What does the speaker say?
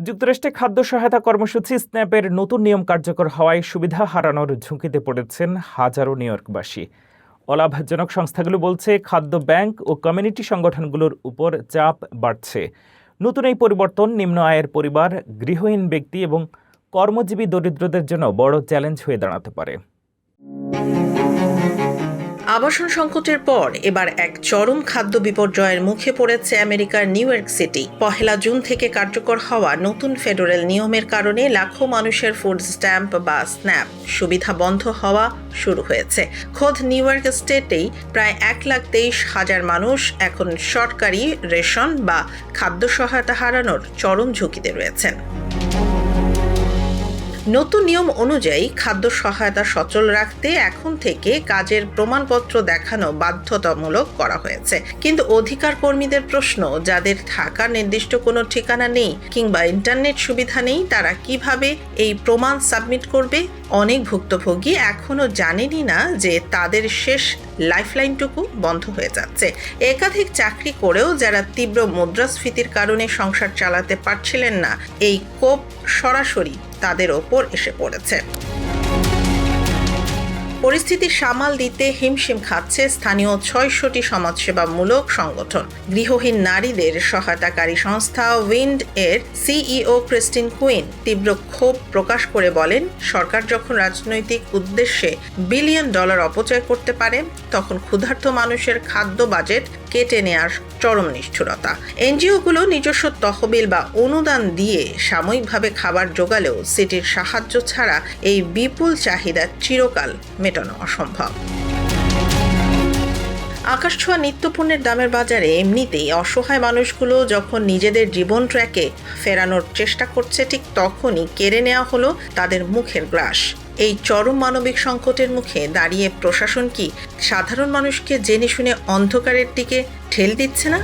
যুক্তরাষ্ট্রে খাদ্য সহায়তা কর্মসূচি স্ন্যাপের নতুন নিয়ম কার্যকর হওয়ায় সুবিধা হারানোর ঝুঁকিতে পড়েছেন হাজারো নিউইয়র্কবাসী। অলাভজনক সংস্থাগুলো বলছে খাদ্য ব্যাংক ও কমিউনিটি সংগঠনগুলোর উপর চাপ বাড়ছে। নতুন এই পরিবর্তন নিম্ন আয়ের পরিবার, গৃহহীন ব্যক্তি এবং কর্মজীবী দরিদ্রদের জন্য বড় চ্যালেঞ্জ হয়ে দাঁড়াতে পারে। আবাসন সংকটের পর এবার এক চরম খাদ্য বিপর্যয়ের মুখে পড়েছে আমেরিকার নিউ ইয়র্ক সিটি। 1 জুন থেকে কার্যকর হওয়া নতুন ফেডারেল নিয়মের কারণে লাখো মানুষের ফুড স্ট্যাম্প বা স্ন্যাপ সুবিধা বন্ধ হওয়া শুরু হয়েছে। খোদ নিউ ইয়র্ক স্টেটেই প্রায় 1,23,000 মানুষ এখন সরকারি রেশন বা খাদ্য সহায়তা হারানোর চরম ঝুঁকিতে রয়েছেন। নতুন নিয়ম অনুযায়ী খাদ্য সহায়তা সচল রাখতে এখন থেকে কাজের প্রমাণপত্র দেখানো বাধ্যতামূলক করা হয়েছে। কিন্তু অধিকার কর্মীদের প্রশ্ন, যাদের থাকার নির্দিষ্ট কোনো ঠিকানা নেই কিংবা ইন্টারনেট সুবিধা নেই, তারা কিভাবে এই প্রমাণ সাবমিট করবে? অনেক ভুক্তভোগী এখনো জানেনই না যে তাদের শেষ লাইফলাইনটুকু বন্ধ হয়ে যাচ্ছে। একাধিক চাকরি করেও যারা তীব্র মুদ্রাস্ফীতির কারণে সংসার চালাতে পারছিলেন না, এই কোপ সরাসরি তাদের ওপর এসে পড়েছে। পরিস্থিতি সামাল দিতে হিমশিম খাচ্ছে স্থানীয় 600টি সমাজসেবামূলক সংগঠন। গৃহহীন নারীদের সহায়তাকারী সংস্থা উইন্ড এর সিইও ক্রিস্টিন কুইন তীব্র ক্ষোভ প্রকাশ করে বলেন, সরকার যখন রাজনৈতিক উদ্দেশ্যে $1 বিলিয়ন অপচয় করতে পারে, তখন ক্ষুধার্ত মানুষের খাদ্য বাজেট কেটে নেওয়ার চরম নিষ্ঠুরতা। এনজিওগুলো নিজস্ব তহবিল বা অনুদান দিয়ে সাময়িকভাবে খাবার জোগালেও সিটির সাহায্য ছাড়া এই বিপুল চাহিদা চিরকাল মেটানো অসম্ভব। আকাশছোঁয়া নিত্যপণ্যের দামের বাজারে এমনিতেই অসহায় মানুষগুলো যখন নিজেদের জীবন ট্র্যাকে ফেরানোর চেষ্টা করছে, ঠিক তখনই কেড়ে নেওয়া হলো তাদের মুখের গ্রাস। এই চরম মানবিক সংকটের মুখে দাঁড়িয়ে প্রশাসন কি সাধারণ মানুষকে জেনে শুনে অন্ধকারের দিকে ঠেল দিচ্ছে না?